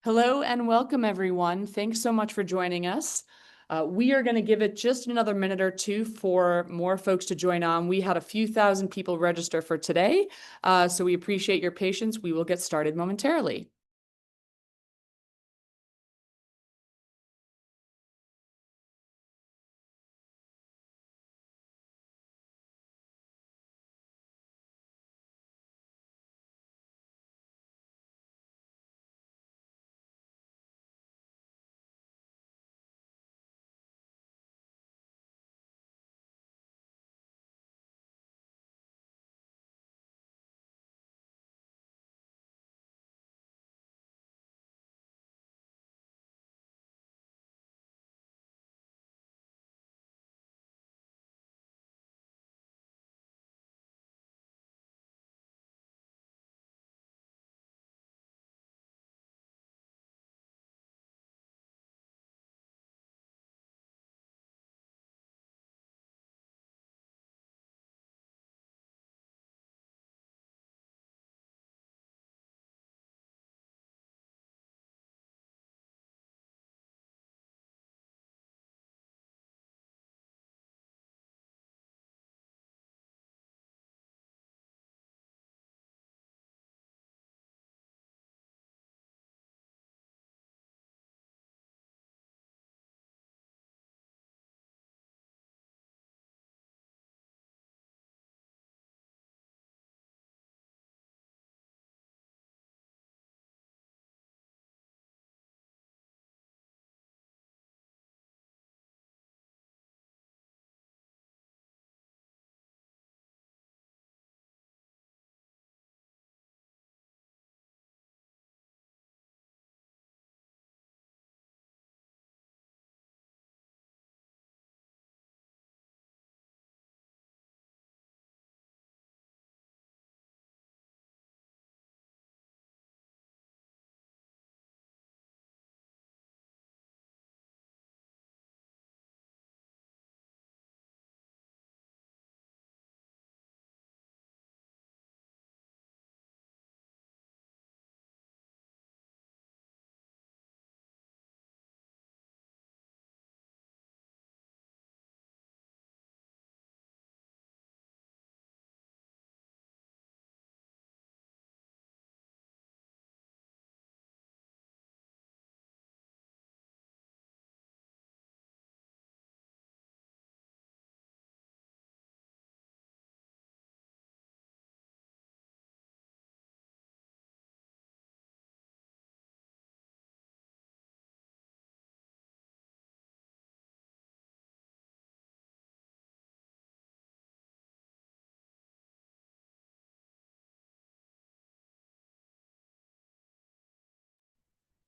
Hello and welcome, everyone. Thanks so much for joining us. We are going to give it just another minute or two for more folks to join on. We had a few thousand people register for today, so we appreciate your patience. We will get started momentarily.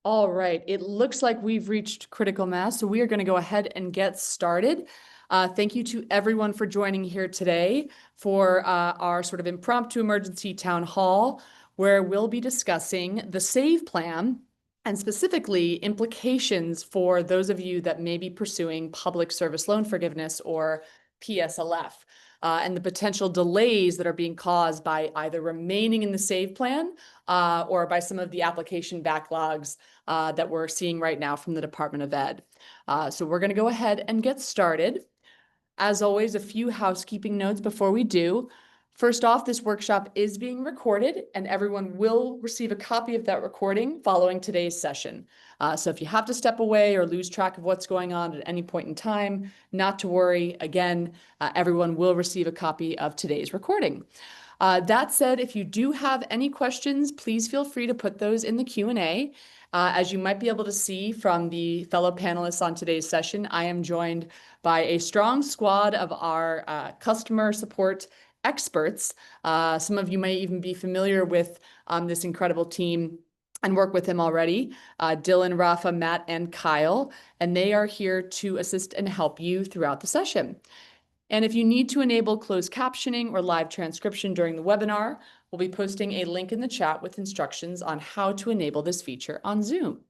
All right, it looks like we've reached critical mass, so we are going to go ahead and get started. Thank you to everyone for joining here today for our sort of impromptu emergency town hall, where we'll be discussing the SAVE plan and specifically implications for those of you that may be pursuing public service loan forgiveness or PSLF. And the potential delays that are being caused by either remaining in the SAVE plan or by some of the application backlogs that we're seeing right now from the Department of Ed. So we're going to go ahead and get started. As always, a few housekeeping notes before we do. First off, this workshop is being recorded and everyone will receive a copy of that recording following today's session. So if you have to step away or lose track of what's going on at any point in time, not to worry. Again, everyone will receive a copy of today's recording. That said, if you do have any questions, please feel free to put those in the Q&A. As you might be able to see from the fellow panelists on today's session, I am joined by a strong squad of our customer support experts. Some of you may even be familiar with this incredible team and work with him already, Dylan, Rafa, Matt, and Kyle, and they are here to assist and help you throughout the session. And if you need to enable closed captioning or live transcription during the webinar, we'll be posting a link in the chat with instructions on how to enable this feature on Zoom.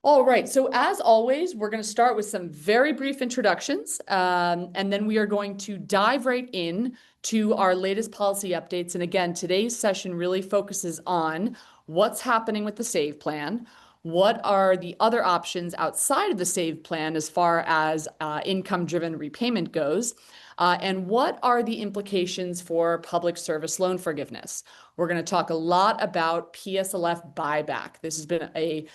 All right, so as always, we're going to start with some very brief introductions, and then we are going to dive right in to our latest policy updates. And again, today's session really focuses on what's happening with the SAVE plan, what are the other options outside of the SAVE plan as far as income-driven repayment goes, and what are the implications for public service loan forgiveness. We're going to talk a lot about PSLF buyback. This has been a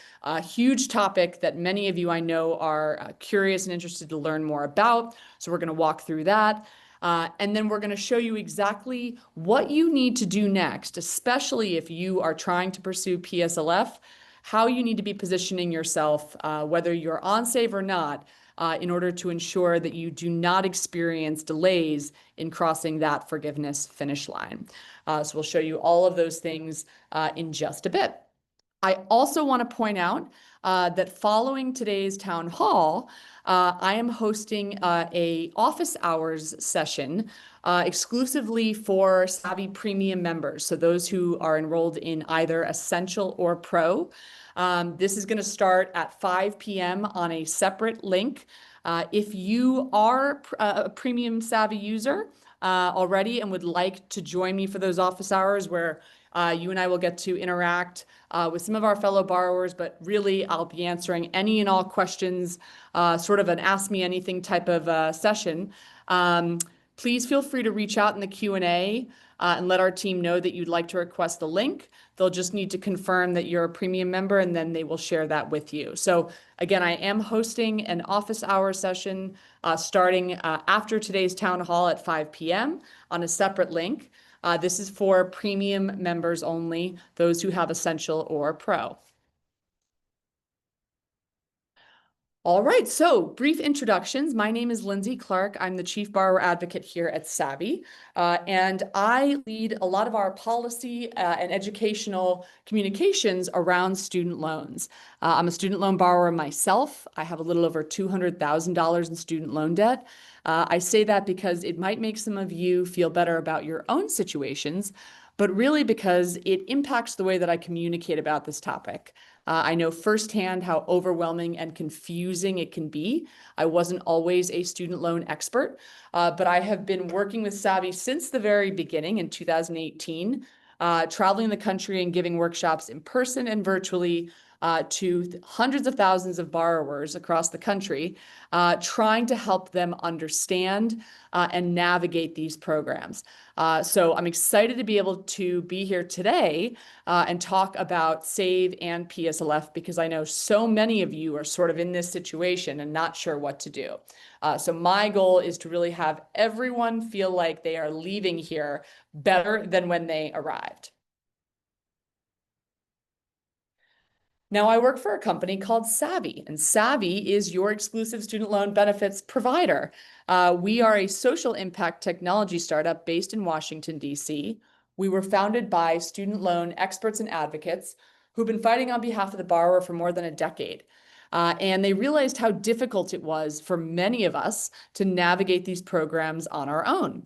huge topic that many of you I know are curious and interested to learn more about. So we're going to walk through that. And then we're going to show you exactly what you need to do next, especially if you are trying to pursue PSLF, how you need to be positioning yourself, whether you're on SAVE or not, in order to ensure that you do not experience delays in crossing that forgiveness finish line. So we'll show you all of those things in just a bit. I also want to point out that following today's town hall, I am hosting a office hours session exclusively for Savi Premium members, so those who are enrolled in either Essential or Pro. This is going to start at 5 p.m. on a separate link. If you are a Premium Savi user already and would like to join me for those office hours where you and I will get to interact with some of our fellow borrowers, but really I'll be answering any and all questions, sort of an Ask Me Anything type of session. Please feel free to reach out in the Q&A and let our team know that you'd like to request the link. They'll just need to confirm that you're a premium member, and then they will share that with you. So again, I am hosting an office hour session starting after today's town hall at 5 p.m. on a separate link. This is for premium members only, those who have Essential or Pro. All right, so brief introductions. My name is Lindsay Clark. I'm the Chief Borrower Advocate here at Savi, and I lead a lot of our policy and educational communications around student loans. I'm a student loan borrower myself. I have a little over $200,000 in student loan debt. I say that because it might make some of you feel better about your own situations, but really because it impacts the way that I communicate about this topic. I know firsthand how overwhelming and confusing it can be. I wasn't always a student loan expert, but I have been working with Savi since the very beginning in 2018, traveling the country and giving workshops in person and virtually to hundreds of thousands of borrowers across the country, trying to help them understand and navigate these programs. So I'm excited to be able to be here today and talk about SAVE and PSLF because I know so many of you are sort of in this situation and not sure what to do. So my goal is to really have everyone feel like they are leaving here better than when they arrived. Now, I work for a company called Savi, and Savi is your exclusive student loan benefits provider. We are a social impact technology startup based in Washington, D.C. We were founded by student loan experts and advocates who've been fighting on behalf of the borrower for more than a decade. And they realized how difficult it was for many of us to navigate these programs on our own.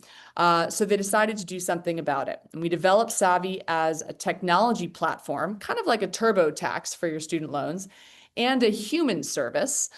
So they decided to do something about it. And we developed Savi as a technology platform, kind of like a TurboTax for your student loans, and a human service,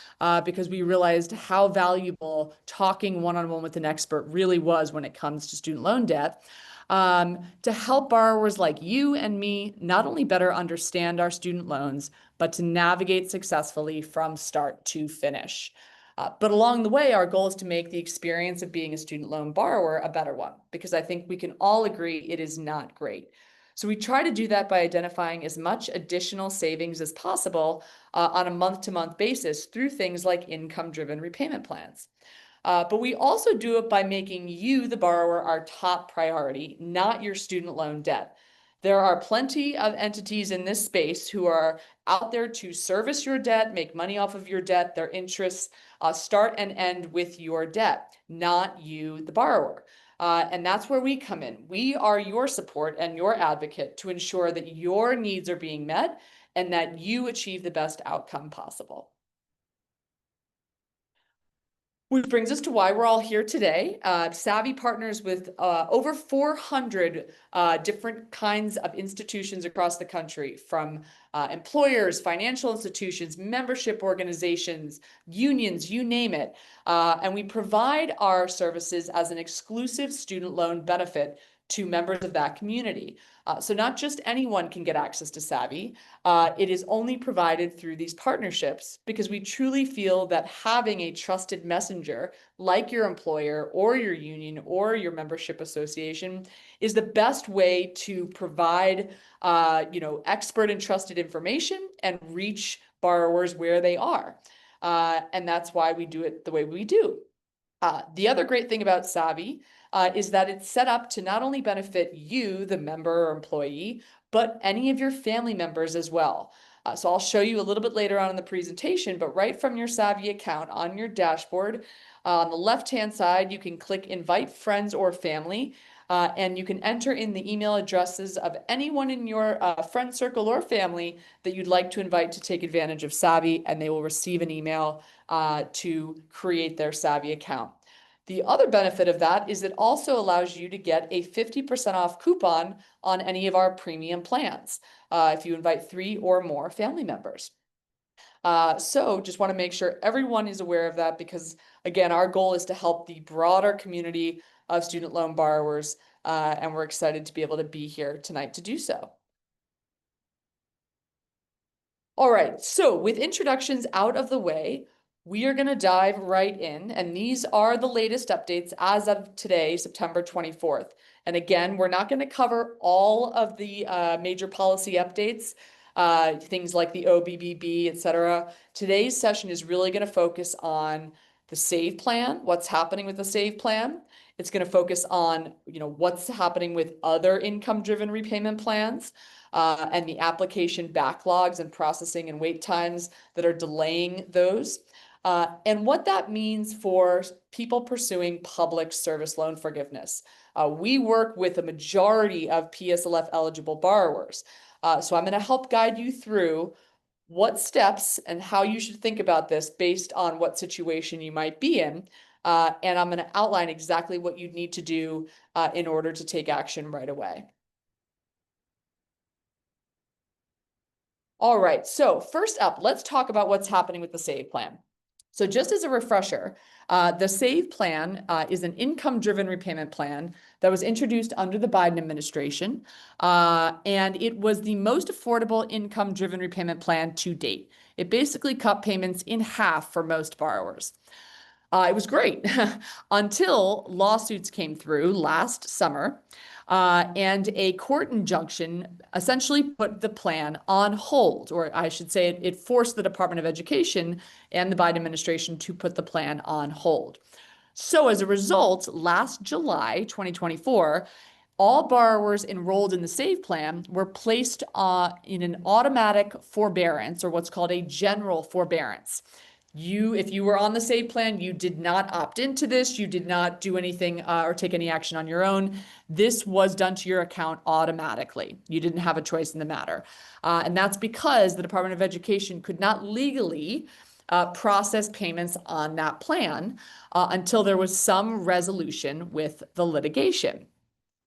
because we realized how valuable talking one-on-one with an expert really was when it comes to student loan debt. To help borrowers like you and me not only better understand our student loans, but to navigate successfully from start to finish. But along the way, our goal is to make the experience of being a student loan borrower a better one, because I think we can all agree it is not great. So we try to do that by identifying as much additional savings as possible on a month-to-month basis through things like income-driven repayment plans. But we also do it by making you, the borrower, our top priority, not your student loan debt. There are plenty of entities in this space who are out there to service your debt, make money off of your debt. Their interests start and end with your debt, not you, the borrower. And that's where we come in. We are your support and your advocate to ensure that your needs are being met and that you achieve the best outcome possible. Which brings us to why we're all here today. Savi partners with over 400 different kinds of institutions across the country, from employers, financial institutions, membership organizations, unions, you name it. And we provide our services as an exclusive student loan benefit to members of that community. So not just anyone can get access to Savi. It is only provided through these partnerships because we truly feel that having a trusted messenger like your employer or your union or your membership association is the best way to provide expert and trusted information and reach borrowers where they are. And that's why we do it the way we do. The other great thing about Savi is that it's set up to not only benefit you, the member or employee, but any of your family members as well. So I'll show you a little bit later on in the presentation, but right from your Savi account on your dashboard, on the left-hand side, you can click Invite Friends or Family, and you can enter in the email addresses of anyone in your friend circle or family that you'd like to invite to take advantage of Savi, and they will receive an email to create their Savi account. The other benefit of that is it also allows you to get a 50% off coupon on any of our premium plans if you invite 3 or more family members. So just want to make sure everyone is aware of that because, again, our goal is to help the broader community of student loan borrowers, and we're excited to be able to be here tonight to do so. All right, so with introductions out of the way, we are going to dive right in, and these are the latest updates as of today, September 24th. And again, we're not going to cover all of the major policy updates, things like the OBBB, etc. Today's session is really going to focus on the SAVE plan, what's happening with the SAVE plan. It's going to focus on, what's happening with other income-driven repayment plans. And the application backlogs and processing and wait times that are delaying those. And what that means for people pursuing public service loan forgiveness. We work with a majority of PSLF eligible borrowers. So I'm going to help guide you through what steps and how you should think about this based on what situation you might be in. And I'm going to outline exactly what you need to do in order to take action right away. All right, so first up, let's talk about what's happening with the SAVE plan. So just as a refresher, the SAVE plan is an income-driven repayment plan that was introduced under the Biden administration, and it was the most affordable income-driven repayment plan to date. It basically cut payments in half for most borrowers. It was great until lawsuits came through last summer, and a court injunction essentially put the plan on hold, or I should say it forced the Department of Education and the Biden administration to put the plan on hold. So as a result, last July 2024, all borrowers enrolled in the SAVE plan were placed in an automatic forbearance, or what's called a general forbearance. If you were on the SAVE plan, you did not opt into this, you did not do anything or take any action on your own. This was done to your account automatically. You didn't have a choice in the matter. And that's because the Department of Education could not legally process payments on that plan until there was some resolution with the litigation.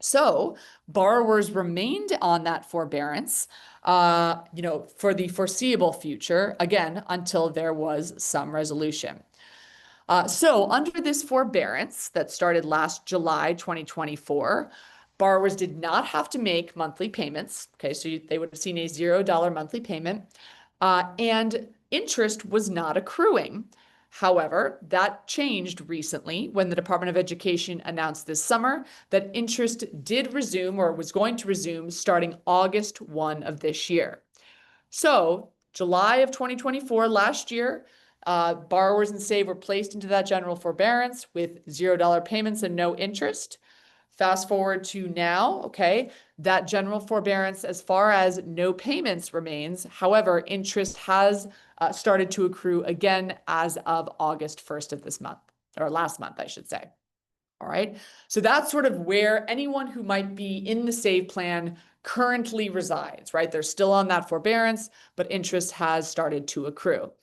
So borrowers remained on that forbearance, for the foreseeable future, again, until there was some resolution. So under this forbearance that started last July 2024, borrowers did not have to make monthly payments. Okay, so they would have seen a $0 monthly payment, and interest was not accruing. However, that changed recently when the Department of Education announced this summer that interest did resume, or was going to resume, starting August 1 of this year. So July of 2024, last year, borrowers in SAVE were placed into that general forbearance with $0 payments and no interest. Fast forward to now, okay, that general forbearance, as far as no payments, remains. However, interest has started to accrue again as of August 1st of this month, or last month, I should say. All right, so that's sort of where anyone who might be in the SAVE plan currently resides, right? They're still on that forbearance, but interest has started to accrue.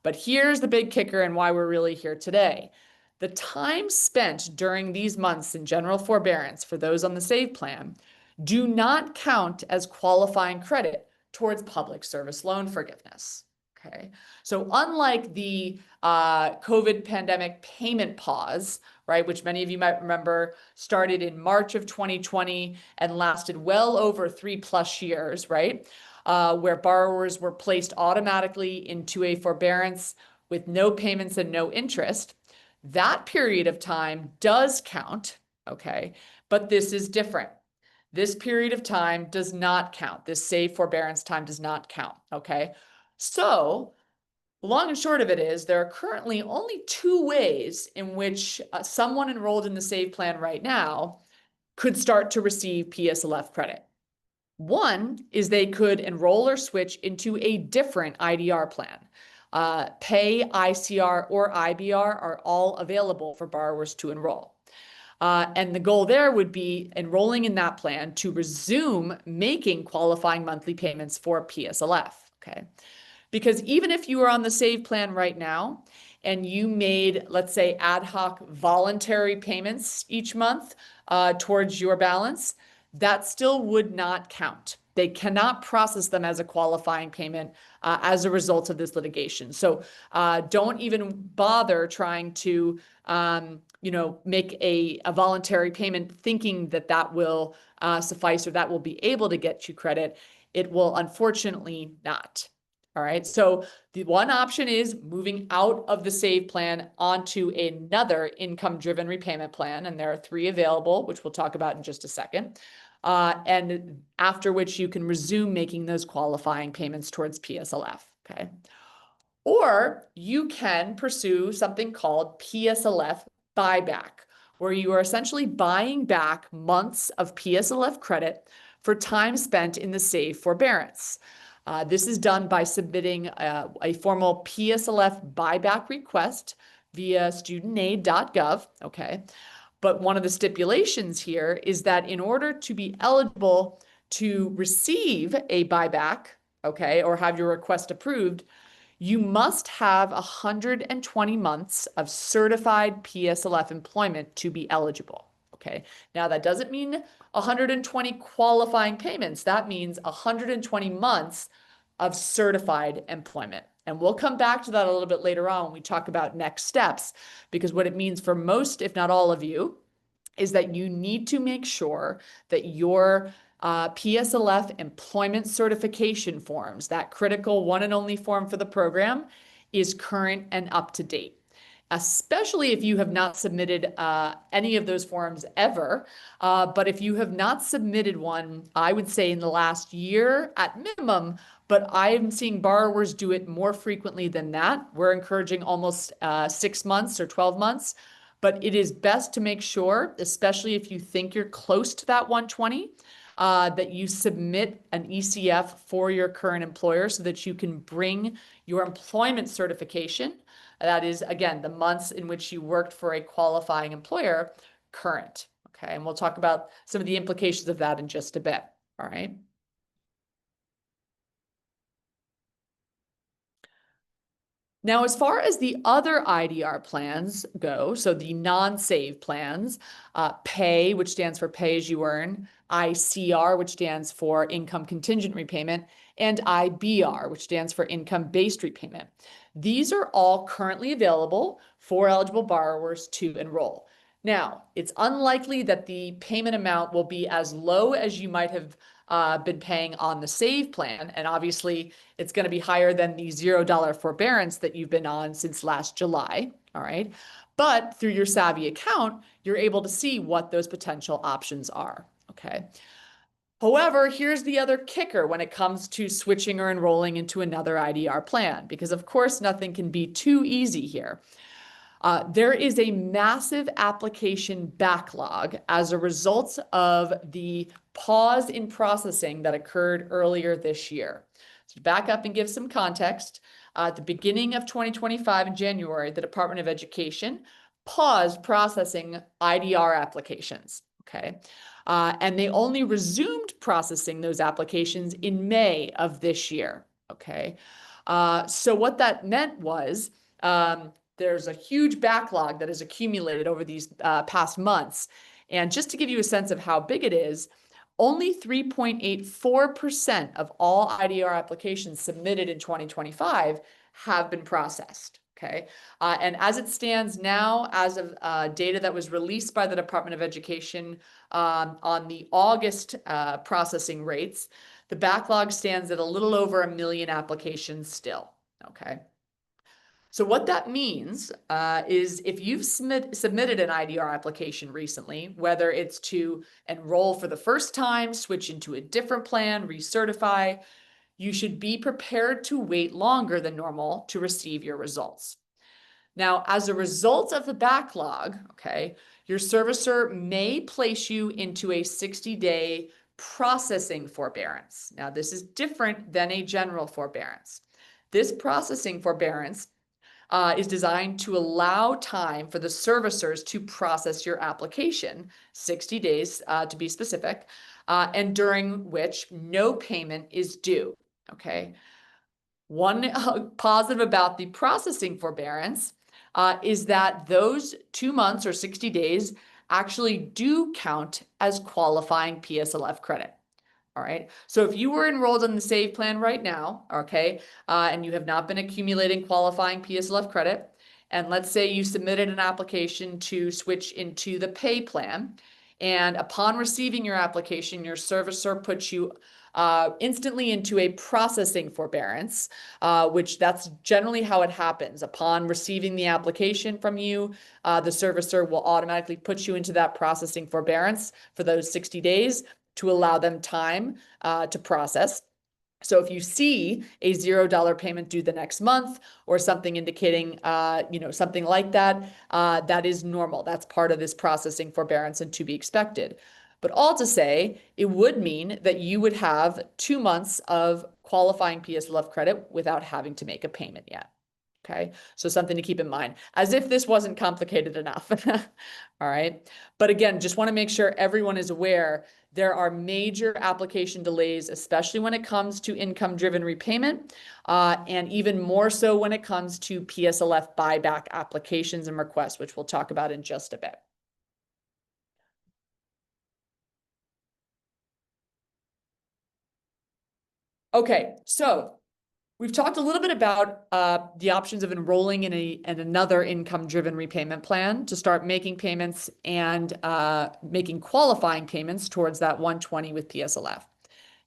But here's the big kicker and why we're really here today. the time spent during these months in general forbearance for those on the SAVE plan do not count as qualifying credit towards public service loan forgiveness. Okay, so unlike the COVID pandemic payment pause, right, which many of you might remember started in March of 2020 and lasted well over 3+ years, right, where borrowers were placed automatically into a forbearance with no payments and no interest. That period of time does count, okay, but this is different. This period of time does not count. This SAVE forbearance time does not count, okay? So, long and short of it is, there are currently only two ways in which someone enrolled in the SAVE plan right now could start to receive PSLF credit. One is they could enroll or switch into a different IDR plan. Pay, ICR, or IBR are all available for borrowers to enroll. And the goal there would be enrolling in that plan to resume making qualifying monthly payments for PSLF, okay? Because even if you are on the SAVE plan right now and you made, let's say, ad hoc voluntary payments each month towards your balance, that still would not count. They cannot process them as a qualifying payment as a result of this litigation. So don't even bother trying to make a voluntary payment thinking that that will suffice or that will be able to get you credit. It will unfortunately not. All right, so the one option is moving out of the SAVE plan onto another income-driven repayment plan, and there are 3 available, which we'll talk about in just a second, and after which you can resume making those qualifying payments towards PSLF, okay? Or you can pursue something called PSLF buyback, where you are essentially buying back months of PSLF credit for time spent in the SAVE forbearance. This is done by submitting a formal PSLF buyback request via studentaid.gov, okay? But one of the stipulations here is that in order to be eligible to receive a buyback, okay, or have your request approved, you must have 120 months of certified PSLF employment to be eligible. Okay, now that doesn't mean 120 qualifying payments. That means 120 months of certified employment. And we'll come back to that a little bit later on when we talk about next steps, because what it means for most, if not all of you, is that you need to make sure that your PSLF employment certification forms, that critical one and only form for the program, is current and up to date. Especially if you have not submitted any of those forms ever. But if you have not submitted one, I would say in the last year at minimum, but I'm seeing borrowers do it more frequently than that. We're encouraging almost 6 months or 12 months. But it is best to make sure, especially if you think you're close to that 120, that you submit an ECF for your current employer so that you can bring your employment certification, that is, again, the months in which you worked for a qualifying employer, current. Okay, and we'll talk about some of the implications of that in just a bit. All right. Now, as far as the other IDR plans go, so the non-SAVE plans, PAY, which stands for Pay As You Earn, ICR, which stands for Income Contingent Repayment, and IBR, which stands for Income-Based Repayment. These are all currently available for eligible borrowers to enroll. Now, it's unlikely that the payment amount will be as low as you might have been paying on the SAVE plan. And obviously, it's going to be higher than the $0 forbearance that you've been on since last July. All right. But through your Savi account, you're able to see what those potential options are. Okay. However, here's the other kicker when it comes to switching or enrolling into another IDR plan, because of course, nothing can be too easy here. There is a massive application backlog as a result of the pause in processing that occurred earlier this year. So to back up and give some context, at the beginning of 2025 in January, the Department of Education paused processing IDR applications, okay? And they only resumed processing those applications in May of this year, okay? So what that meant was there's a huge backlog that has accumulated over these past months. And just to give you a sense of how big it is, only 3.84% of all IDR applications submitted in 2025 have been processed. Okay. And as it stands now, as of data that was released by the Department of Education on the August processing rates, the backlog stands at a little over 1 million applications still. Okay. So what that means is if you've submitted an IDR application recently, whether it's to enroll for the first time, switch into a different plan, recertify, you should be prepared to wait longer than normal to receive your results. Now, as a result of the backlog, okay, your servicer may place you into a 60-day processing forbearance. Now, this is different than a general forbearance. This processing forbearance is designed to allow time for the servicers to process your application, 60 days to be specific, and during which no payment is due. Okay. One positive about the processing forbearance is that those 2 months or 60 days actually do count as qualifying PSLF credit. All right. So if you were enrolled in the SAVE plan right now, okay, and you have not been accumulating qualifying PSLF credit, and let's say you submitted an application to switch into the pay plan, and upon receiving your application, your servicer puts you instantly into a processing forbearance, which that's generally how it happens. Upon receiving the application from you, the servicer will automatically put you into that processing forbearance for those 60 days to allow them time to process. So if you see a $0 payment due the next month or something indicating, something like that, that is normal. That's part of this processing forbearance and to be expected. But all to say, it would mean that you would have 2 months of qualifying PSLF credit without having to make a payment yet. Okay, so something to keep in mind, as if this wasn't complicated enough. All right. But again, just want to make sure everyone is aware there are major application delays, especially when it comes to income-driven repayment, and even more so when it comes to PSLF buyback applications and requests, which we'll talk about in just a bit. Okay, so we've talked a little bit about the options of enrolling in another income-driven repayment plan to start making payments and making qualifying payments towards that 120 with PSLF.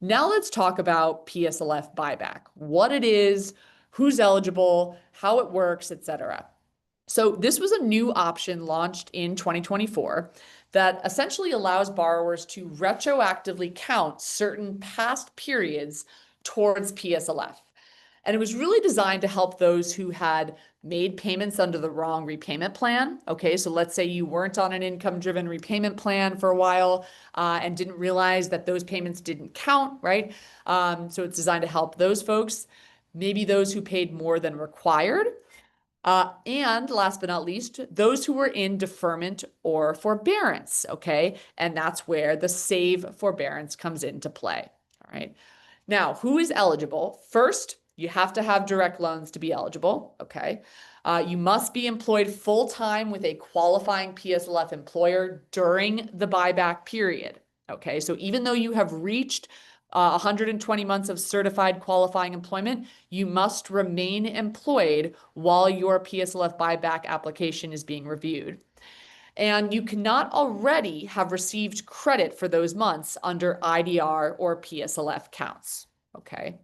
Now let's talk about PSLF buyback, what it is, who's eligible, how it works, etc. So this was a new option launched in 2024 that essentially allows borrowers to retroactively count certain past periods towards PSLF. And it was really designed to help those who had made payments under the wrong repayment plan. Okay, so let's say you weren't on an income-driven repayment plan for a while and didn't realize that those payments didn't count, right? So it's designed to help those folks, maybe those who paid more than required. And last but not least, those who were in deferment or forbearance, okay? And that's where the SAVE forbearance comes into play, all right? Now, who is eligible? First, you have to have direct loans to be eligible, okay? You must be employed full-time with a qualifying PSLF employer during the buyback period, okay? So even though you have reached 120 months of certified qualifying employment, you must remain employed while your PSLF buyback application is being reviewed. And you cannot already have received credit for those months under IDR or PSLF counts, okay?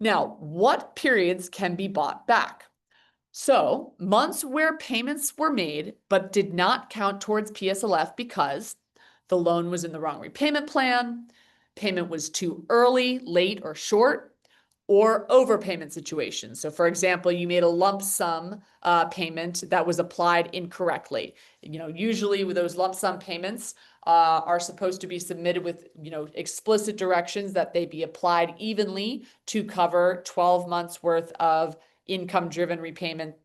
Now, what periods can be bought back? So, months where payments were made but did not count towards PSLF because the loan was in the wrong repayment plan, payment was too early, late, or short, or overpayment situations. So for example, you made a lump sum payment that was applied incorrectly. Usually with those lump sum payments are supposed to be submitted with, explicit directions that they be applied evenly to cover 12 months worth of income-driven repayment,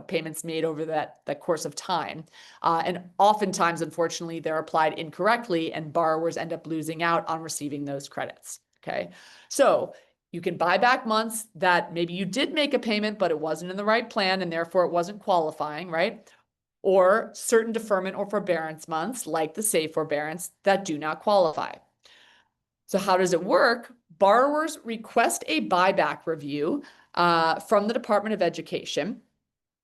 payments made over that course of time. And oftentimes, unfortunately, they're applied incorrectly and borrowers end up losing out on receiving those credits, okay? So You can buy back months that maybe you did make a payment, but it wasn't in the right plan and therefore it wasn't qualifying, right? Or certain deferment or forbearance months, like the save forbearance, that do not qualify. So how does it work? Borrowers request a buyback review from the Department of Education.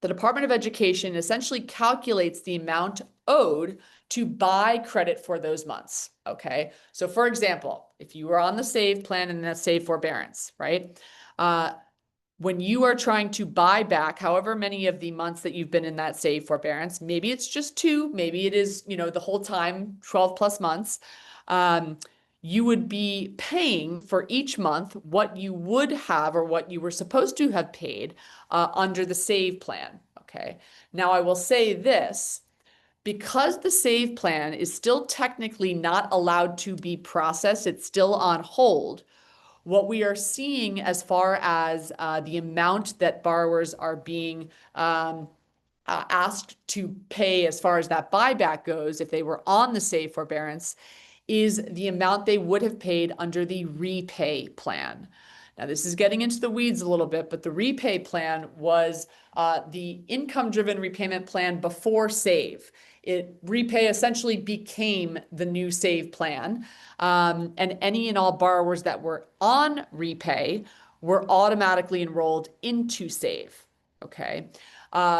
The Department of Education essentially calculates the amount owed to buy credit for those months. Okay. So for example, if you were on the save plan and that save forbearance, right? When you are trying to buy back however many of the months that you've been in that save forbearance, maybe it's just 2, maybe it is, the whole time, 12 plus months. You would be paying for each month what you would have or what you were supposed to have paid under the save plan. Okay. Now I will say this, because the save plan is still technically not allowed to be processed, it's still on hold. What we are seeing as far as the amount that borrowers are being asked to pay as far as that buyback goes, if they were on the save forbearance, is the amount they would have paid under the repay plan. Now, this is getting into the weeds a little bit, but the repay plan was the income-driven repayment plan before save. Repay essentially became the new save plan, and any and all borrowers that were on repay were automatically enrolled into save. Okay.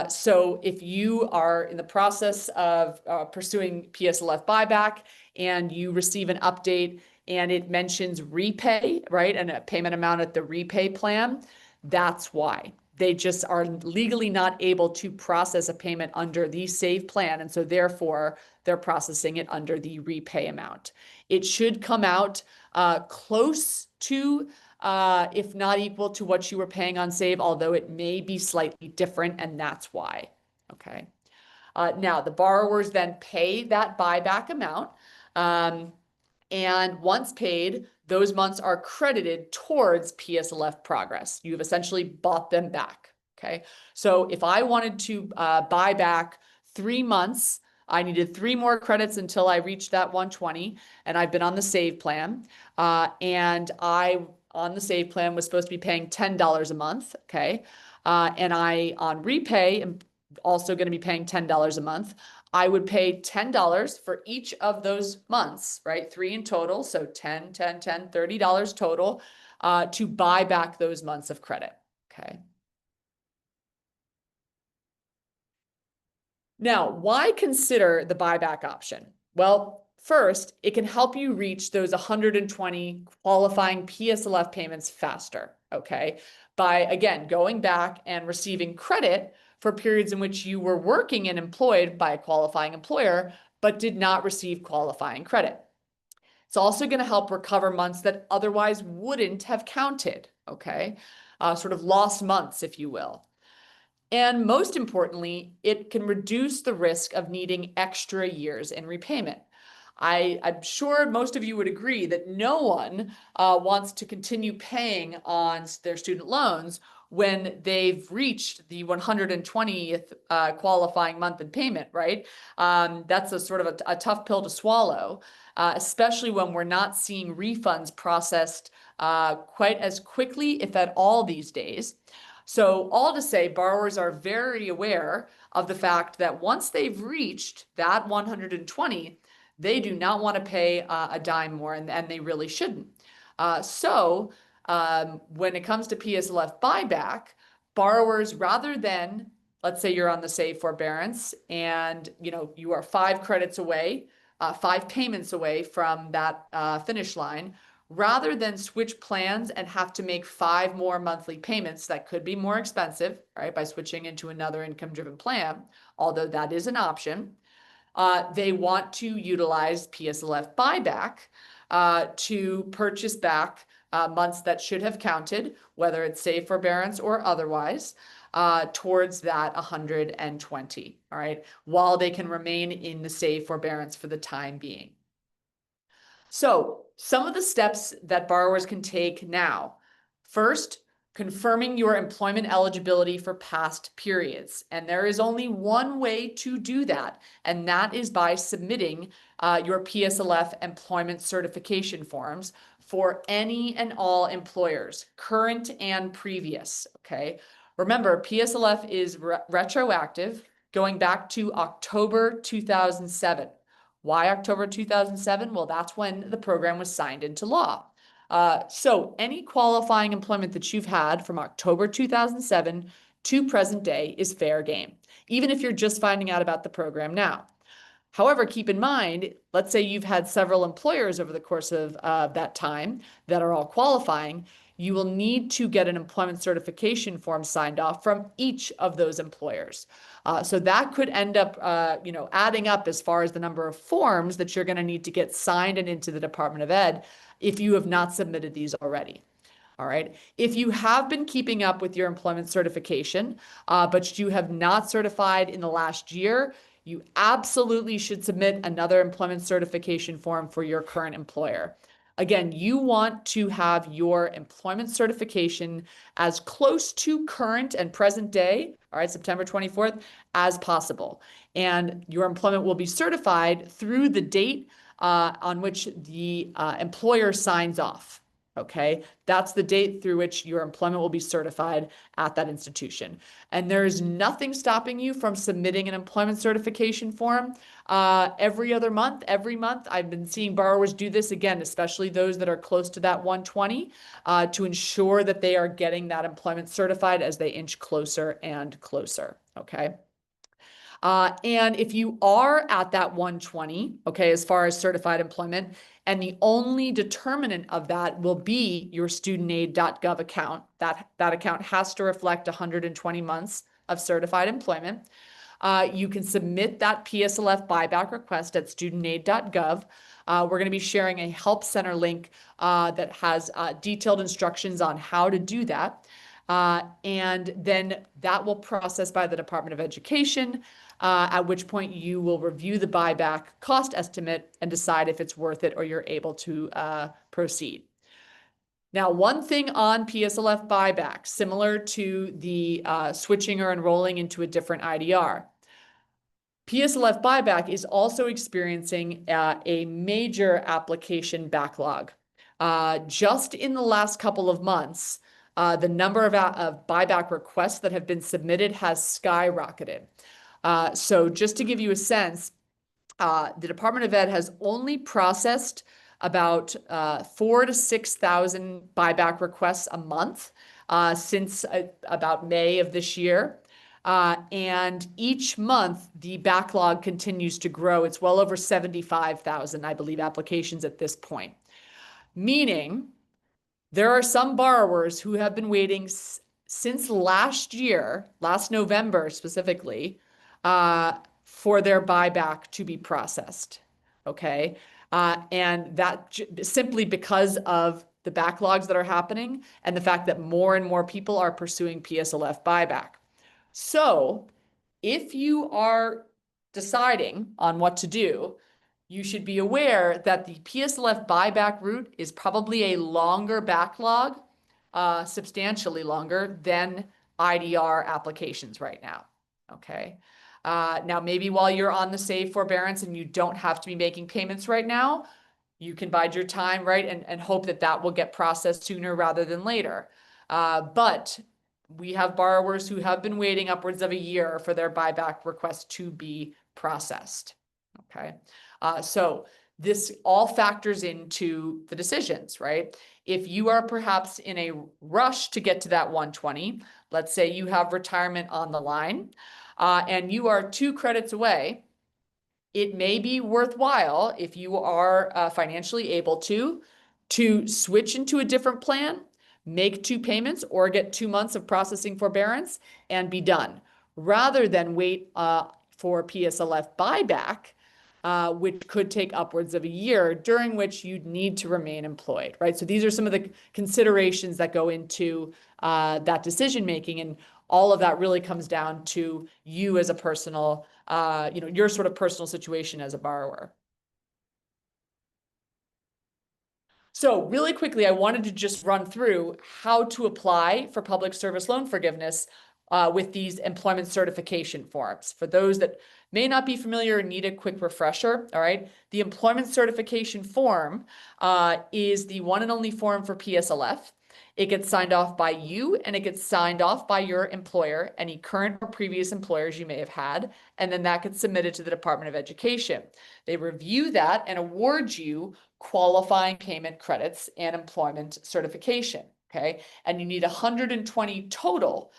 So if you are in the process of pursuing PSLF buyback and you receive an update and it mentions repay, right, and a payment amount at the repay plan, that's why. They just are legally not able to process a payment under the save plan, and so therefore they're processing it under the repay amount. It should come out close to, if not equal to what you were paying on save, although it may be slightly different, and that's why. Okay. Now, the borrowers then pay that buyback amount. And once paid, those months are credited towards PSLF progress. You've essentially bought them back. Okay. So if I wanted to buy back 3 months, I needed 3 more credits until I reached that 120, and I've been on the save plan. And I, on the save plan, was supposed to be paying $10 a month. Okay. And I, on repay, am also going to be paying $10 a month. I would pay $10 for each of those months, right? 3 in total. So 10, 10, 10, $30 total to buy back those months of credit. Okay. Now, why consider the buyback option? Well, first, it can help you reach those 120 qualifying PSLF payments faster. Okay. By, again, going back and receiving credit for periods in which you were working and employed by a qualifying employer, but did not receive qualifying credit. It's also going to help recover months that otherwise wouldn't have counted, okay? Sort of lost months, if you will. And most importantly, it can reduce the risk of needing extra years in repayment. I'm sure most of you would agree that no one wants to continue paying on their student loans when they've reached the 120th qualifying month in payment, right? That's a sort of a tough pill to swallow, especially when we're not seeing refunds processed quite as quickly, if at all, these days. So all to say, borrowers are very aware of the fact that once they've reached that 120, they do not want to pay a dime more, and they really shouldn't. When it comes to PSLF buyback, borrowers, rather than, let's say you're on the save forbearance and you are 5 credits away, 5 payments away from that finish line, rather than switch plans and have to make 5 more monthly payments that could be more expensive, right, by switching into another income-driven plan, although that is an option. They want to utilize PSLF buyback to purchase back months that should have counted, whether it's save forbearance or otherwise, towards that 120, all right, while they can remain in the save forbearance for the time being. So some of the steps that borrowers can take now. First, confirming your employment eligibility for past periods. And there is only one way to do that, and that is by submitting your PSLF employment certification forms for any and all employers, current and previous, okay? Remember, PSLF is retroactive, going back to October 2007. Why October 2007? Well, that's when the program was signed into law. So any qualifying employment that you've had from October 2007 to present day is fair game, even if you're just finding out about the program now. However, keep in mind, let's say you've had several employers over the course of that time that are all qualifying. You will need to get an employment certification form signed off from each of those employers. So that could end up, adding up as far as the number of forms that you're going to need to get signed and into the Department of Ed if you have not submitted these already. All right. If you have been keeping up with your employment certification, but you have not certified in the last year, you absolutely should submit another employment certification form for your current employer. Again, you want to have your employment certification as close to current and present day, all right, September 24th, as possible. And your employment will be certified through the date on which the employer signs off. Okay, that's the date through which your employment will be certified at that institution. And there's nothing stopping you from submitting an employment certification form every other month, every month. I've been seeing borrowers do this again, especially those that are close to that 120, to ensure that they are getting that employment certified as they inch closer and closer. Okay. And if you are at that 120, okay, as far as certified employment, and the only determinant of that will be your studentaid.gov account, that account has to reflect 120 months of certified employment. You can submit that PSLF buyback request at studentaid.gov. We're going to be sharing a help center link that has detailed instructions on how to do that. And then that will process by the Department of Education, at which point you will review the buyback cost estimate and decide if it's worth it or you're able to proceed. Now, one thing on PSLF buyback, similar to the switching or enrolling into a different IDR, PSLF buyback is also experiencing a major application backlog. Just in the last couple of months, the number of buyback requests that have been submitted has skyrocketed. So just to give you a sense, the Department of Ed has only processed about 4,000 to 6,000 buyback requests a month since about May of this year. And each month, the backlog continues to grow. It's well over 75,000, I believe, applications at this point. Meaning, there are some borrowers who have been waiting since last year, last November specifically, for their buyback to be processed. Okay. And that simply because of the backlogs that are happening and the fact that more and more people are pursuing PSLF buyback. So if you are deciding on what to do, you should be aware that the PSLF buyback route is probably a longer backlog, substantially longer than IDR applications right now. Okay. Now, maybe while you're on the save forbearance and you don't have to be making payments right now, you can bide your time, right, and hope that that will get processed sooner rather than later. But we have borrowers who have been waiting upwards of a year for their buyback request to be processed. Okay. So this all factors into the decisions, right? If you are perhaps in a rush to get to that 120, let's say you have retirement on the line, and you are 2 credits away, it may be worthwhile if you are financially able to switch into a different plan, make 2 payments, or get 2 months of processing forbearance and be done, rather than wait for PSLF buyback, which could take upwards of a year, during which you'd need to remain employed, right? So these are some of the considerations that go into that decision making, and all of that really comes down to you as a personal, your sort of personal situation as a borrower. So really quickly, I wanted to just run through how to apply for public service loan forgiveness with these employment certification forms. For those that may not be familiar and need a quick refresher, all right, the employment certification form is the one and only form for PSLF. It gets signed off by you and it gets signed off by your employer, any current or previous employers you may have had, and then that gets submitted to the Department of Education. They review that and award you qualifying payment credits and employment certification, okay? And you need 120 total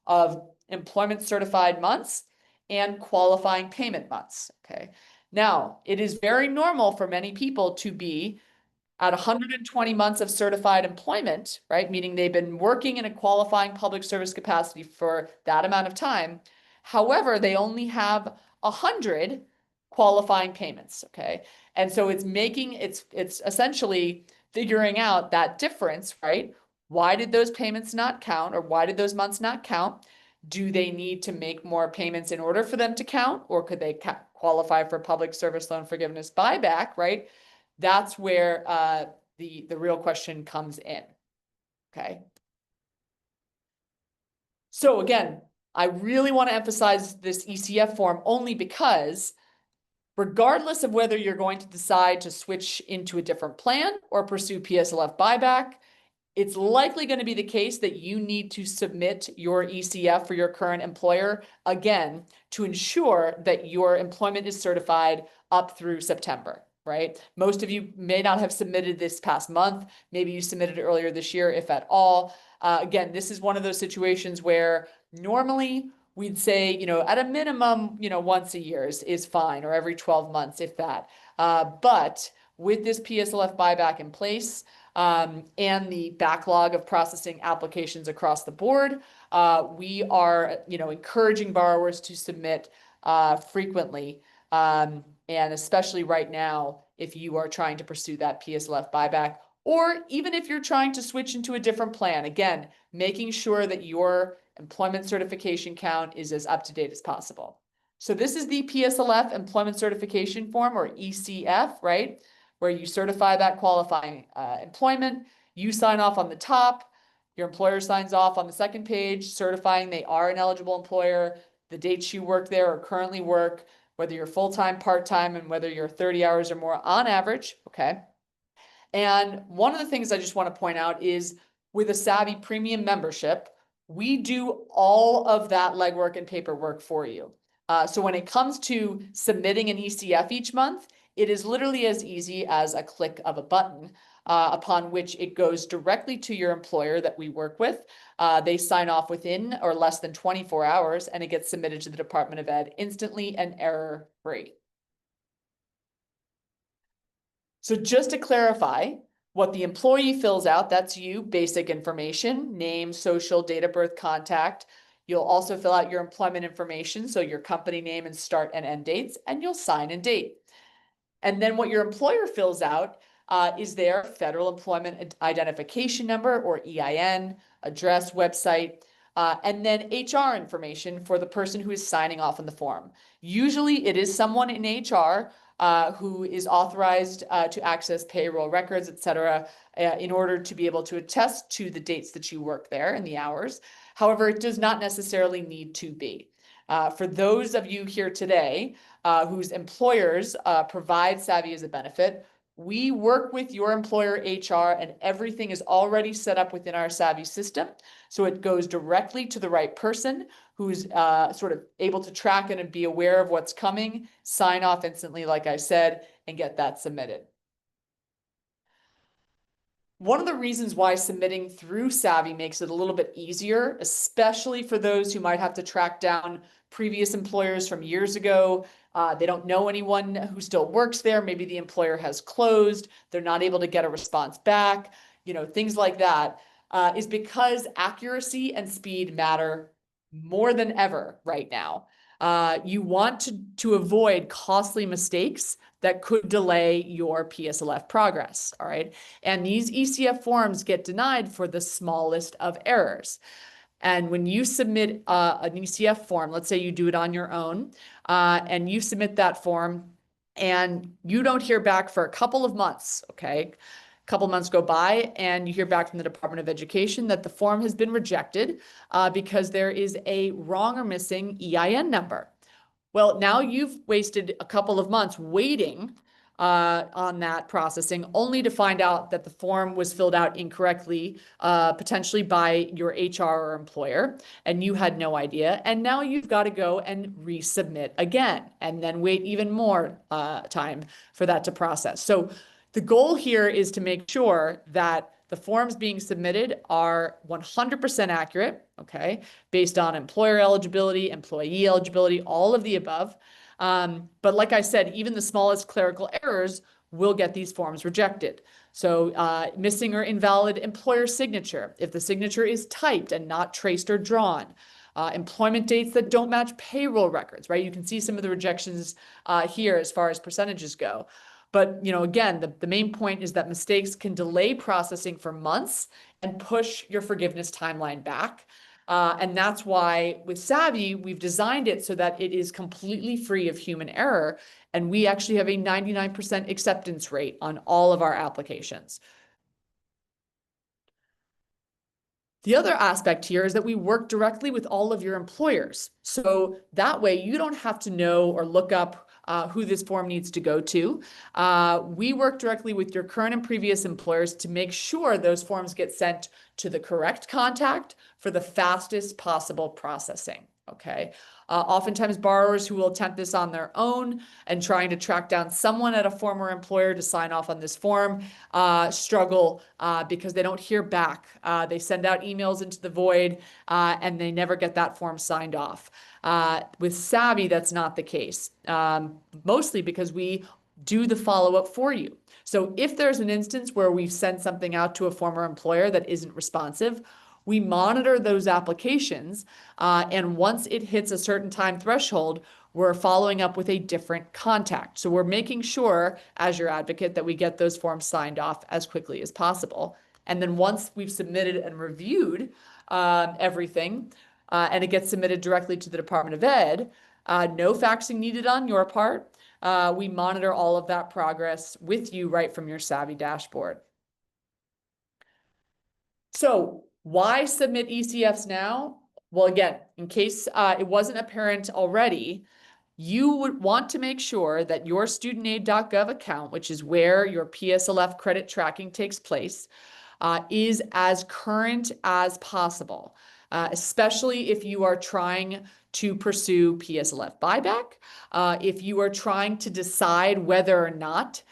of employment certified months and qualifying payment months, okay? Now, it is very normal for many people to be at 120 months of certified employment, right? Meaning they've been working in a qualifying public service capacity for that amount of time. However, they only have 100 qualifying payments, okay? And so it's essentially figuring out that difference, right? Why did those payments not count, or why did those months not count? Do they need to make more payments in order for them to count, or could they qualify for public service loan forgiveness buyback, right? That's where the real question comes in, okay? So again, I really want to emphasize this ECF form only because regardless of whether you're going to decide to switch into a different plan or pursue PSLF buyback, it's likely going to be the case that you need to submit your ECF for your current employer, again, to ensure that your employment is certified up through September, right? Most of you may not have submitted this past month. Maybe you submitted earlier this year, if at all. Again, this is one of those situations where normally we'd say, at a minimum, once a year is fine, or every 12 months, if that. But with this PSLF buyback in place, and the backlog of processing applications across the board, we are, encouraging borrowers to submit frequently, and especially right now, if you are trying to pursue that PSLF buyback, or even if you're trying to switch into a different plan. Again, making sure that your employment certification count is as up to date as possible. So this is the PSLF employment certification form, or ECF, right? Where you certify that qualifying employment. You sign off on the top, your employer signs off on the second page, certifying they are an eligible employer, the dates you work there or currently work, whether you're full-time, part-time, and whether you're 30 hours or more on average, okay? And one of the things I just want to point out is with a Savi Premium membership, we do all of that legwork and paperwork for you. So when it comes to submitting an ECF each month, it is literally as easy as a click of a button, upon which it goes directly to your employer that we work with. They sign off within or less than 24 hours, and it gets submitted to the Department of Ed instantly and error-free. So just to clarify, what the employee fills out, that's you, basic information, name, social, date of birth, contact. You'll also fill out your employment information, so your company name and start and end dates, and you'll sign and date. And then what your employer fills out is their Federal Employment Identification Number, or EIN, address, website, and then HR information for the person who is signing off on the form. Usually it is someone in HR who is authorized to access payroll records, et cetera, in order to be able to attest to the dates that you work there and the hours. However, it does not necessarily need to be. For those of you here today whose employers provide Savi as a benefit, we work with your employer HR, and everything is already set up within our Savi system. So it goes directly to the right person who's sort of able to track it and be aware of what's coming, sign off instantly, like I said, and get that submitted. One of the reasons why submitting through Savi makes it a little bit easier, especially for those who might have to track down previous employers from years ago. They don't know anyone who still works there. Maybe the employer has closed. They're not able to get a response back, things like that, is because accuracy and speed matter more than ever right now. You want to avoid costly mistakes that could delay your PSLF progress, all right? And these ECF forms get denied for the smallest of errors. And when you submit an ECF form, let's say you do it on your own, and you submit that form and you don't hear back for a couple of months, okay? couple months go by and you hear back from the Department of Education that the form has been rejected because there is a wrong or missing EIN number. Well, now you've wasted a couple of months waiting on that processing, only to find out that the form was filled out incorrectly, potentially by your HR or employer, and you had no idea. And now you've got to go and resubmit again, and then wait even more time for that to process. So the goal here is to make sure that the forms being submitted are 100% accurate, okay, based on employer eligibility, employee eligibility, all of the above. But like I said, even the smallest clerical errors will get these forms rejected. So missing or invalid employer signature, if the signature is typed and not traced or drawn. Employment dates that don't match payroll records, right? You can see some of the rejections here as far as percentages go. But, again, the main point is that mistakes can delay processing for months and push your forgiveness timeline back. And that's why with Savi, we've designed it so that it is completely free of human error. And we actually have a 99% acceptance rate on all of our applications. The other aspect here is that we work directly with all of your employers. So that way you don't have to know or look up who this form needs to go to. We work directly with your current and previous employers to make sure those forms get sent to the correct contact for the fastest possible processing. Okay. Oftentimes borrowers who will attempt this on their own and trying to track down someone at a former employer to sign off on this form struggle because they don't hear back. They send out emails into the void and they never get that form signed off. With Savi, that's not the case, mostly because we do the follow-up for you. So if there's an instance where we've sent something out to a former employer that isn't responsive, we monitor those applications, and once it hits a certain time threshold, we're following up with a different contact. So we're making sure, as your advocate, that we get those forms signed off as quickly as possible. And then once we've submitted and reviewed everything, and it gets submitted directly to the Department of Ed, no faxing needed on your part. We monitor all of that progress with you right from your Savi dashboard. So why submit ECFs now? Well, again, in case it wasn't apparent already, you would want to make sure that your studentaid.gov account, which is where your PSLF credit tracking takes place, is as current as possible, especially if you are trying to pursue PSLF buyback, if you are trying to decide whether or not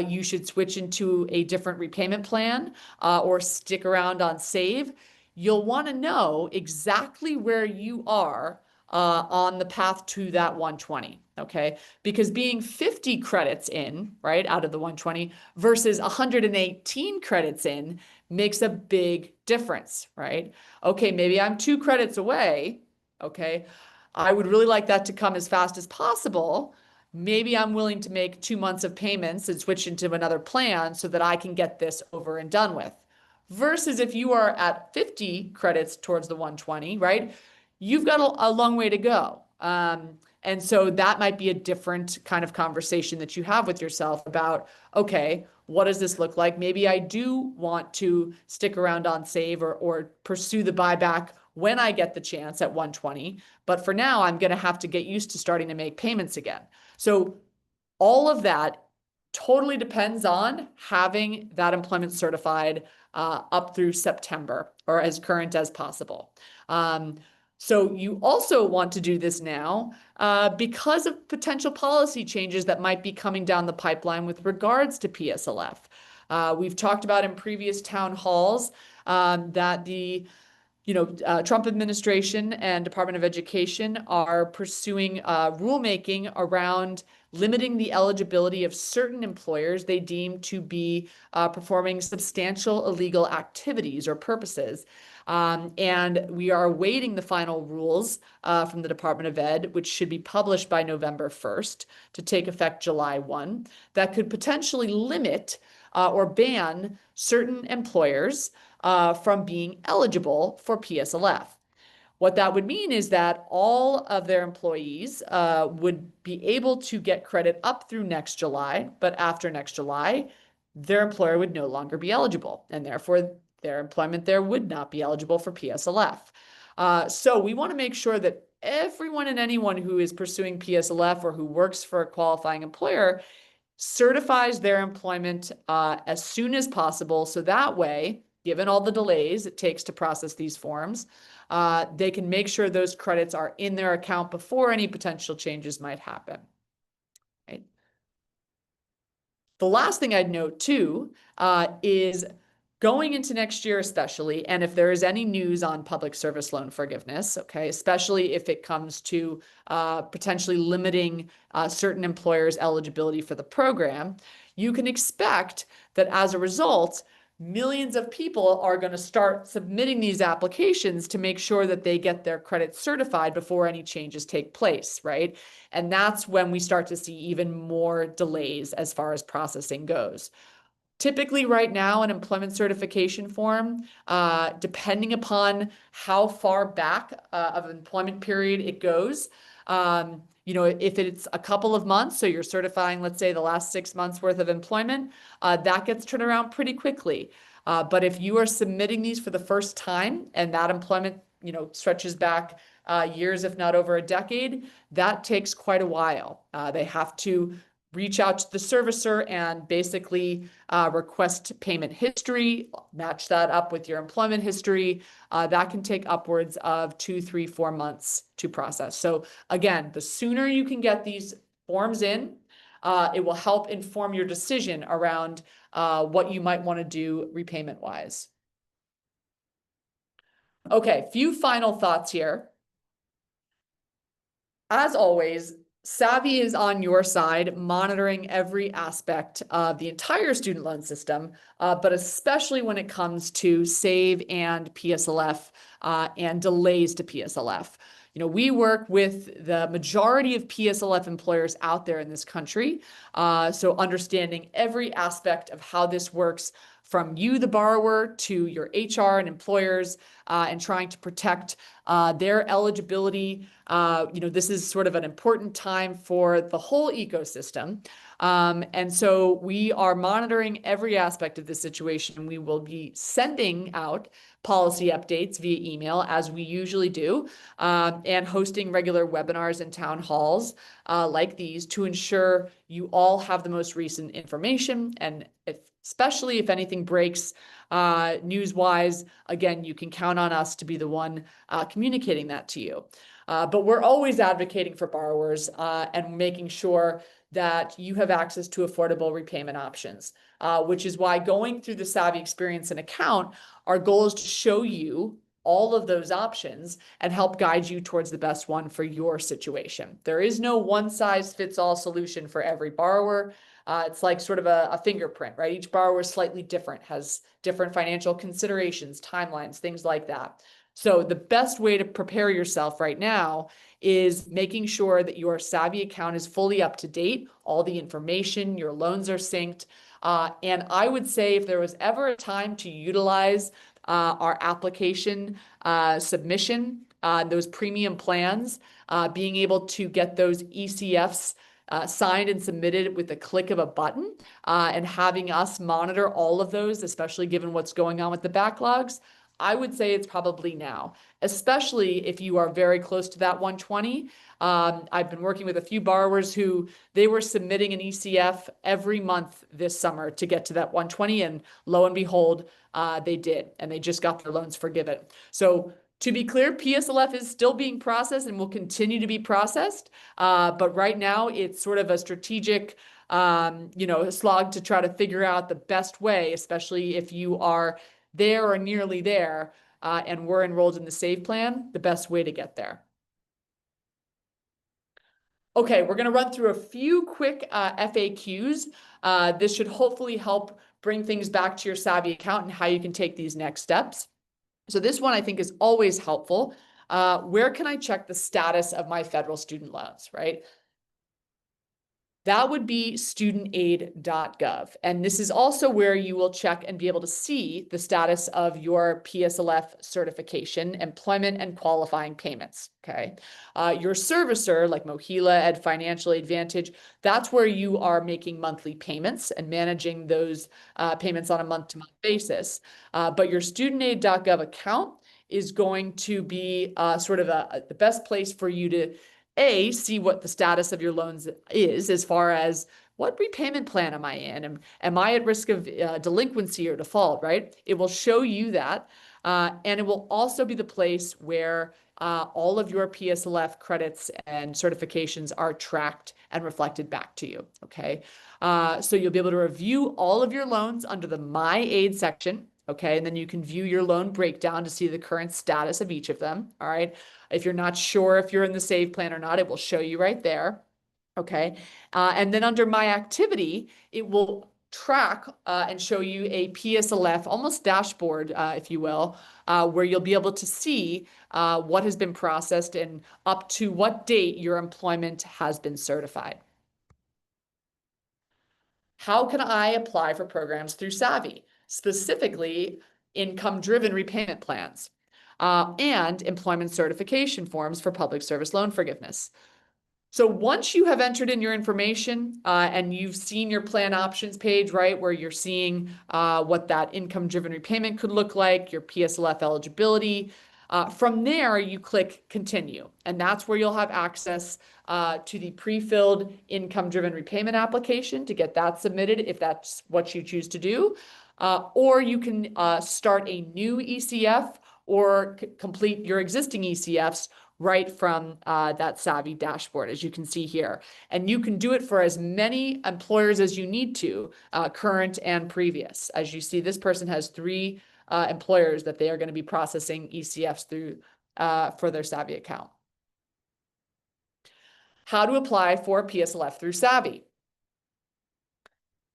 you should switch into a different repayment plan or stick around on Save. You'll want to know exactly where you are on the path to that 120, okay? Because being 50 credits in, right, out of the 120 versus 118 credits in makes a big difference, right? Okay, maybe I'm 2 credits away, okay? I would really like that to come as fast as possible. Maybe I'm willing to make 2 months of payments and switch into another plan so that I can get this over and done with. Versus if you are at 50 credits towards the 120, right? You've got a long way to go. And so that might be a different kind of conversation that you have with yourself about, okay, what does this look like? Maybe I do want to stick around on Save or pursue the buyback when I get the chance at 120. But for now, I'm going to have to get used to starting to make payments again. So all of that totally depends on having that employment certified up through September or as current as possible. So you also want to do this now because of potential policy changes that might be coming down the pipeline with regards to PSLF. We've talked about in previous town halls that the Trump administration and Department of Education are pursuing rulemaking around limiting the eligibility of certain employers they deem to be performing substantial illegal activities or purposes. And we are awaiting the final rules from the Department of Ed, which should be published by November 1st to take effect July 1, that could potentially limit or ban certain employers from being eligible for PSLF. What that would mean is that all of their employees would be able to get credit up through next July, but after next July, their employer would no longer be eligible, and therefore their employment there would not be eligible for PSLF. So we want to make sure that everyone and anyone who is pursuing PSLF or who works for a qualifying employer certifies their employment as soon as possible. So that way, given all the delays it takes to process these forms, they can make sure those credits are in their account before any potential changes might happen. Right? The last thing I'd note too is going into next year, especially, and if there is any news on public service loan forgiveness, okay, especially if it comes to potentially limiting certain employers' eligibility for the program, you can expect that as a result, millions of people are going to start submitting these applications to make sure that they get their credit certified before any changes take place, right? And that's when we start to see even more delays as far as processing goes. Typically, right now, an employment certification form, depending upon how far back of employment period it goes, if it's a couple of months, so you're certifying, let's say, the last 6 months worth of employment, that gets turned around pretty quickly. But if you are submitting these for the first time and that employment, stretches back years, if not over a decade, that takes quite a while. They have to reach out to the servicer and basically request payment history, match that up with your employment history. That can take upwards of 2, 3, 4 months to process. So again, the sooner you can get these forms in, it will help inform your decision around what you might want to do repayment-wise. Okay, few final thoughts here. As always, Savi is on your side, monitoring every aspect of the entire student loan system, but especially when it comes to SAVE and PSLF and delays to PSLF. We work with the majority of PSLF employers out there in this country, so understanding every aspect of how this works from you, the borrower, to your HR and employers, and trying to protect their eligibility. This is sort of an important time for the whole ecosystem. And so we are monitoring every aspect of the situation. We will be sending out policy updates via email, as we usually do, and hosting regular webinars and town halls like these to ensure you all have the most recent information. And especially if anything breaks news-wise, again, you can count on us to be the one communicating that to you. But we're always advocating for borrowers and making sure that you have access to affordable repayment options, which is why going through the Savi Experience and account, our goal is to show you all of those options and help guide you towards the best one for your situation. There is no one-size-fits-all solution for every borrower. It's like sort of a fingerprint, right? Each borrower is slightly different, has different financial considerations, timelines, things like that. So the best way to prepare yourself right now is making sure that your Savi account is fully up to date, all the information, your loans are synced. And I would say if there was ever a time to utilize our application submission, those premium plans, being able to get those ECFs signed and submitted with the click of a button, and having us monitor all of those, especially given what's going on with the backlogs, I would say it's probably now, especially if you are very close to that 120. I've been working with a few borrowers who they were submitting an ECF every month this summer to get to that 120, and lo and behold, they did, and they just got their loans forgiven. So to be clear, PSLF is still being processed and will continue to be processed, but right now it's sort of a strategic slog to try to figure out the best way, especially if you are there or nearly there, and we're enrolled in the SAVE plan, the best way to get there. Okay, we're going to run through a few quick FAQs. This should hopefully help bring things back to your Savi account and how you can take these next steps. So this one I think is always helpful. Where can I check the status of my federal student loans, right? That would be studentaid.gov. And this is also where you will check and be able to see the status of your PSLF certification, employment and qualifying payments. Okay. Your servicer, like Mohila, Ed Financial, Advantage, that's where you are making monthly payments and managing those payments on a month-to-month basis. But your studentaid.gov account is going to be sort of the best place for you to see what the status of your loans is as far as what repayment plan am I in? Am I at risk of delinquency or default, right? It will show you that. And it will also be the place where all of your PSLF credits and certifications are tracked and reflected back to you, okay? So you'll be able to review all of your loans under the My Aid section, okay? And then you can view your loan breakdown to see the current status of each of them, all right? If you're not sure if you're in the save plan or not, it will show you right there. Okay. And then under my activity, it will track and show you a PSLF, almost dashboard, if you will, where you'll be able to see what has been processed and up to what date your employment has been certified. How can I apply for programs through Savi, specifically income-driven repayment plans? And employment certification forms for public service loan forgiveness. So once you have entered in your information and you've seen your plan options page, right, where you're seeing what that income-driven repayment could look like, your PSLF eligibility, from there you click continue, and that's where you'll have access to the pre-filled income-driven repayment application to get that submitted if that's what you choose to do, or you can start a new ECF or complete your existing ECFs right from that Savi dashboard, as you can see here. And you can do it for as many employers as you need to, current and previous. As you see, this person has 3 employers that they are going to be processing ECFs through for their Savi account. How to apply for PSLF through Savi.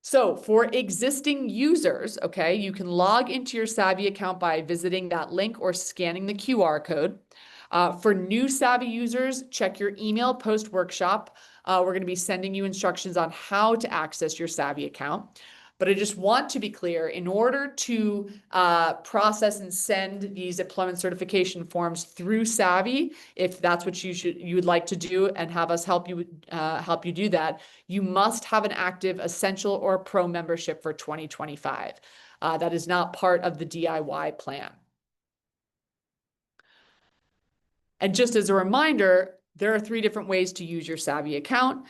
So for existing users, okay, you can log into your Savi account by visiting that link or scanning the QR code. For new Savi users, check your email post-workshop. We're going to be sending you instructions on how to access your Savi account. But I just want to be clear, in order to process and send these employment certification forms through Savi, if that's what you would like to do and have us help you do that, you must have an active Essential or Pro membership for 2025. That is not part of the DIY plan. And just as a reminder, there are 3 different ways to use your Savi account.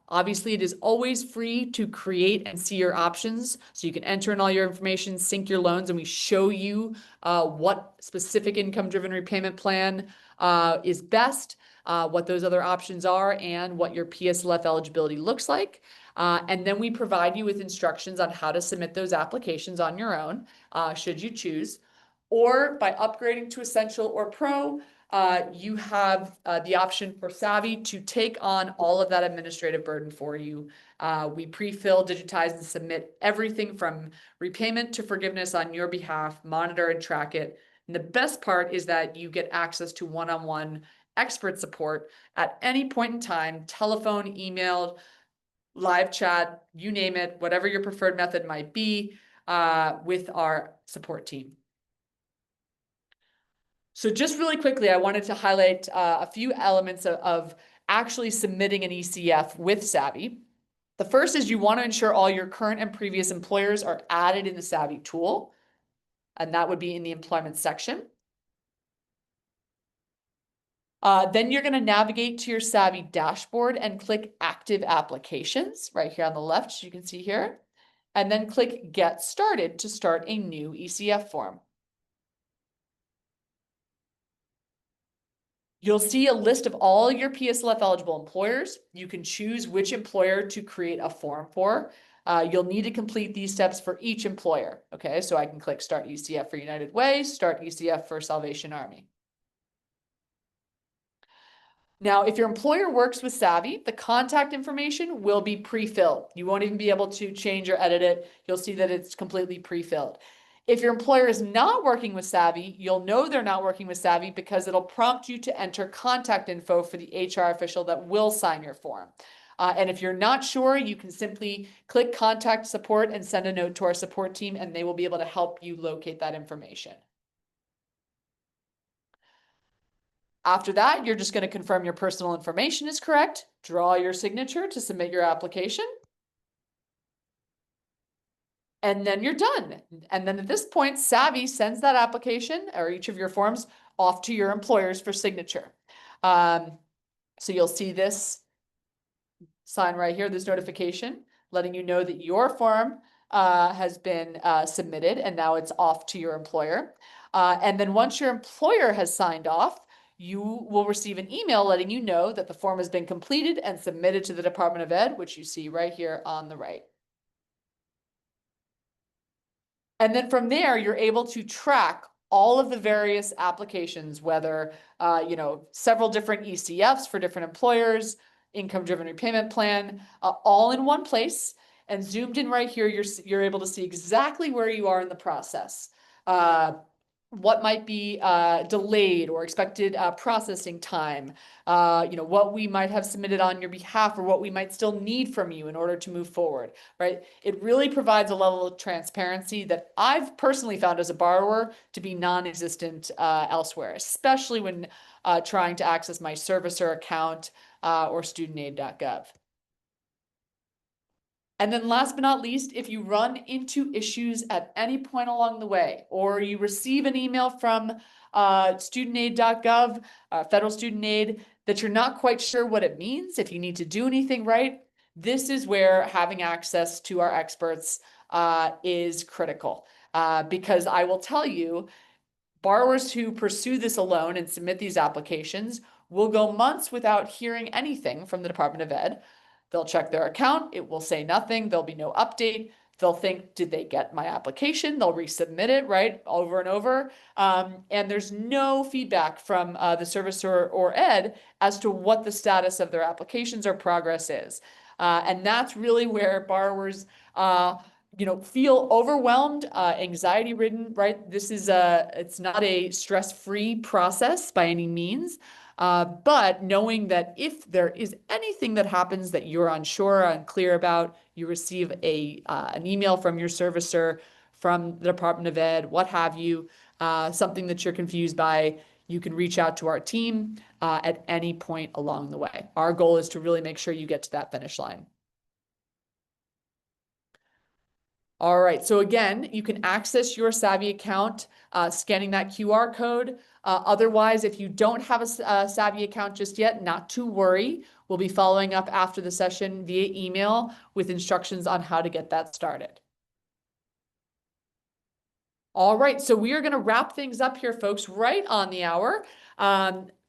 Obviously, it is always free to create and see your options. So you can enter in all your information, sync your loans, and we show you what specific income-driven repayment plan is best, what those other options are, and what your PSLF eligibility looks like. And then we provide you with instructions on how to submit those applications on your own, should you choose. Or by upgrading to Essential or Pro, you have the option for Savi to take on all of that administrative burden for you. We pre-fill, digitize, and submit everything from repayment to forgiveness on your behalf, monitor and track it. And the best part is that you get access to one-on-one expert support at any point in time, telephone, email, live chat, you name it, whatever your preferred method might be, with our support team. So just really quickly, I wanted to highlight a few elements of actually submitting an ECF with Savi. The first is you want to ensure all your current and previous employers are added in the Savi tool, and that would be in the employment section. Then you're going to navigate to your Savi dashboard and click Active Applications right here on the left, as you can see here, and then click Get Started to start a new ECF form. You'll see a list of all your PSLF eligible employers. You can choose which employer to create a form for. You'll need to complete these steps for each employer. Okay, so I can click Start ECF for United Way, Start ECF for Salvation Army. Now, if your employer works with Savi, the contact information will be pre-filled. You won't even be able to change or edit it. You'll see that it's completely pre-filled. If your employer is not working with Savi, you'll know they're not working with Savi because it'll prompt you to enter contact info for the HR official that will sign your form. And if you're not sure, you can simply click contact support and send a note to our support team, and they will be able to help you locate that information. After that, you're just going to confirm your personal information is correct, draw your signature to submit your application, and then you're done. And then at this point, Savi sends that application or each of your forms off to your employers for signature. So you'll see this sign right here, this notification, letting you know that your form has been submitted and now it's off to your employer. And then once your employer has signed off, you will receive an email letting you know that the form has been completed and submitted to the Department of Ed, which you see right here on the right. And then from there, you're able to track all of the various applications, whether, several different ECFs for different employers, income-driven repayment plan, all in one place. And zoomed in right here, you're able to see exactly where you are in the process. What might be delayed or expected processing time, what we might have submitted on your behalf or what we might still need from you in order to move forward, right? It really provides a level of transparency that I've personally found as a borrower to be non-existent elsewhere, especially when trying to access my servicer account or studentaid.gov. And then last but not least, if you run into issues at any point along the way, or you receive an email from studentaid.gov, federal student aid, that you're not quite sure what it means, if you need to do anything right, this is where having access to our experts is critical. Because I will tell you, borrowers who pursue this alone and submit these applications will go months without hearing anything from the Department of Ed. They'll check their account. It will say nothing. There'll be no update. They'll think, did they get my application? They'll resubmit it, right, over and over. And there's no feedback from the servicer or Ed as to what the status of their applications or progress is. And that's really where borrowers feel overwhelmed, anxiety ridden, right? It's not a stress-free process by any means. But knowing that if there is anything that happens that you're unsure, unclear about, you receive an email from your servicer, from the Department of Ed, what have you, something that you're confused by, you can reach out to our team at any point along the way. Our goal is to really make sure you get to that finish line. All right, so again, you can access your Savi account scanning that QR code. Otherwise, if you don't have a Savi account just yet, not to worry. We'll be following up after the session via email with instructions on how to get that started. All right, so we are going to wrap things up here, folks, right on the hour.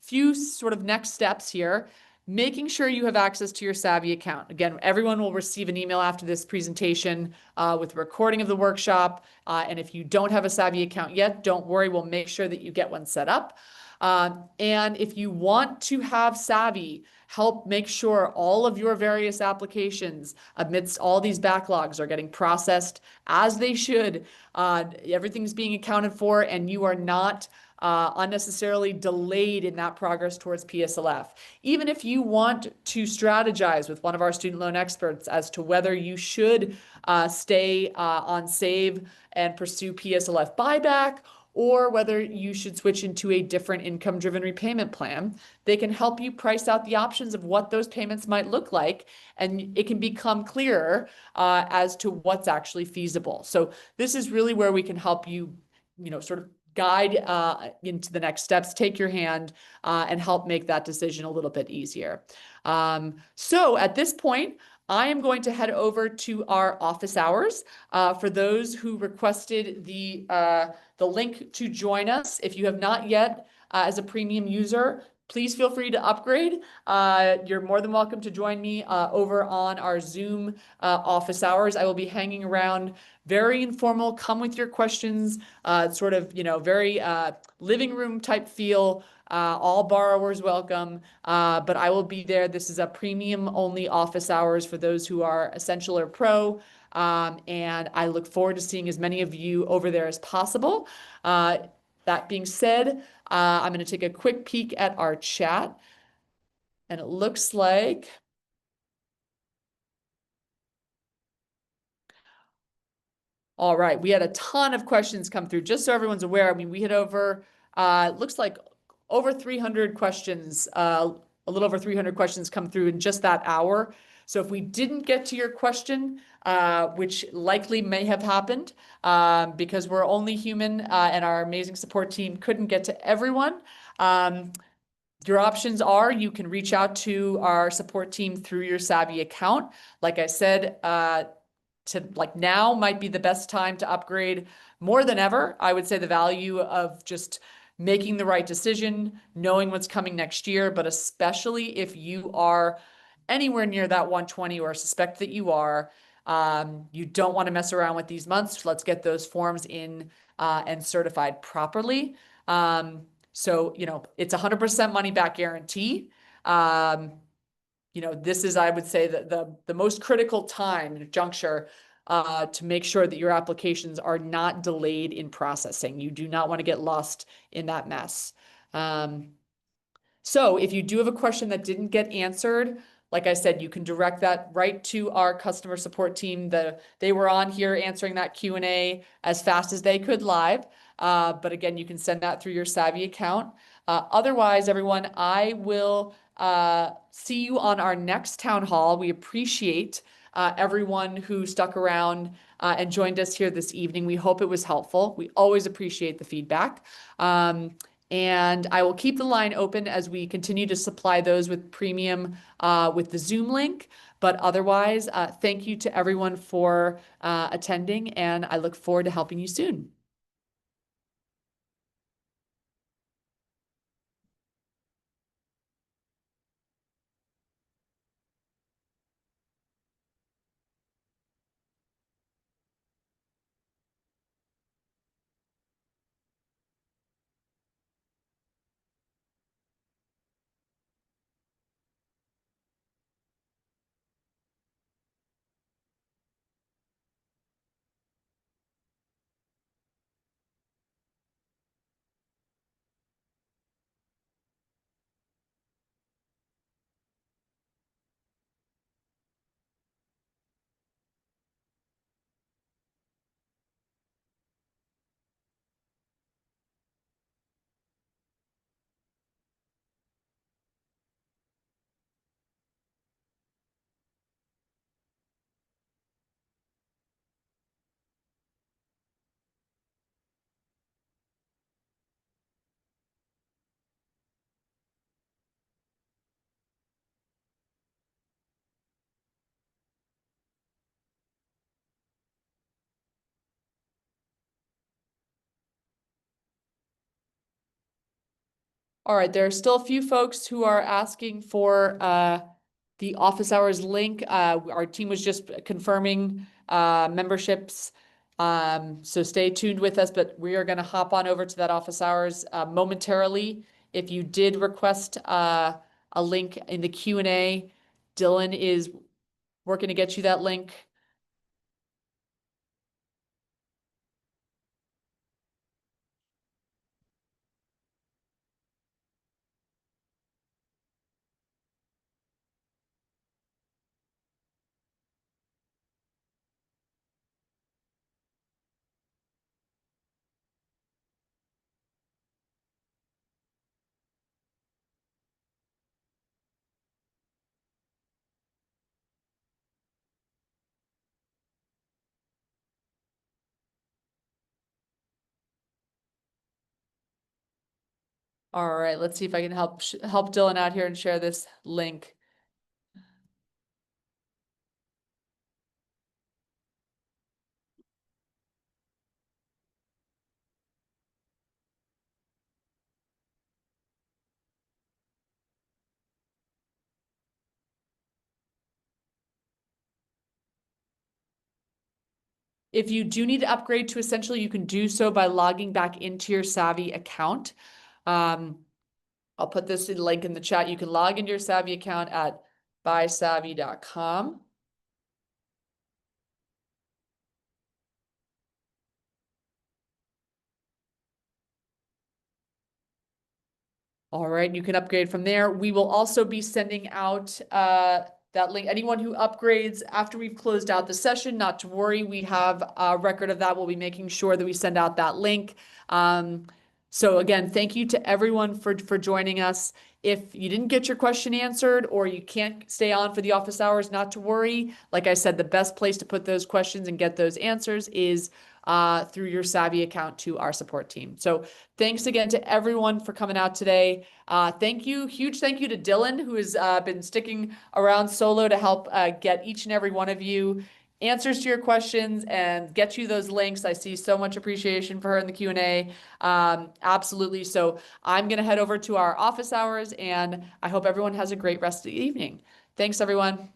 Few sort of next steps here. Making sure you have access to your Savi account. Again, everyone will receive an email after this presentation with a recording of the workshop. And if you don't have a Savi account yet, don't worry, we'll make sure that you get one set up. And if you want to have Savi help make sure all of your various applications amidst all these backlogs are getting processed as they should, everything's being accounted for, and you are not unnecessarily delayed in that progress towards PSLF. Even if you want to strategize with one of our student loan experts as to whether you should stay on SAVE and pursue PSLF buyback, or whether you should switch into a different income-driven repayment plan, they can help you price out the options of what those payments might look like, and it can become clearer as to what's actually feasible. So this is really where we can help you, sort of guide into the next steps, take your hand, and help make that decision a little bit easier. So at this point, I am going to head over to our office hours. For those who requested the link to join us, if you have not yet, as a premium user, please feel free to upgrade. You're more than welcome to join me over on our Zoom office hours. I will be hanging around, very informal, come with your questions, sort of, very living room type feel. All borrowers welcome, but I will be there. This is a premium only office hours for those who are Essential or Pro. And I look forward to seeing as many of you over there as possible. That being said, I'm going to take a quick peek at our chat. And it looks like All right, we had a ton of questions come through. Just so everyone's aware, I mean, we had over, looks like over 300 questions, a little over 300 questions come through in just that hour. So if we didn't get to your question, which likely may have happened, because we're only human, and our amazing support team couldn't get to everyone, your options are you can reach out to our support team through your Savi account. Like I said, to like now might be the best time to upgrade more than ever. I would say the value of just making the right decision, knowing what's coming next year, but especially if you are anywhere near that 120 or suspect that you are, you don't want to mess around with these months. Let's get those forms in and certified properly. So, it's 100% money back guarantee. This is, I would say, the most critical time juncture to make sure that your applications are not delayed in processing. You do not want to get lost in that mess. So if you do have a question that didn't get answered, like I said, you can direct that right to our customer support team. They were on here answering that Q&A as fast as they could live. But again, you can send that through your Savi account. Otherwise, everyone, I will see you on our next town hall. We appreciate everyone who stuck around and joined us here this evening. We hope it was helpful. We always appreciate the feedback. And I will keep the line open as we continue to supply those with premium with the Zoom link. But otherwise, thank you to everyone for attending, and I look forward to helping you soon. All right, there are still a few folks who are asking for the office hours link. Our team was just confirming memberships. So stay tuned with us, but we are going to hop on over to that office hours momentarily. If you did request a link in the Q&A, Dylan is working to get you that link. All right, let's see if I can help Dylan out here and share this link. If you do need to upgrade to Essential, you can do so by logging back into your Savi account. I'll put this link in the chat. You can log into your Savi account at buysavi.com. All right, you can upgrade from there. We will also be sending out that link. Anyone who upgrades after we've closed out the session, not to worry, we have a record of that. We'll be making sure that we send out that link. So again, thank you to everyone for joining us. If you didn't get your question answered or you can't stay on for the office hours, not to worry. Like I said, the best place to put those questions and get those answers is through your Savi account to our support team. So thanks again to everyone for coming out today. Thank you. Huge thank you to Dylan, who has been sticking around solo to help get each and every one of you answers to your questions and get you those links. I see so much appreciation for her in the Q&A. Absolutely. So I'm going to head over to our office hours, and I hope everyone has a great rest of the evening. Thanks, everyone.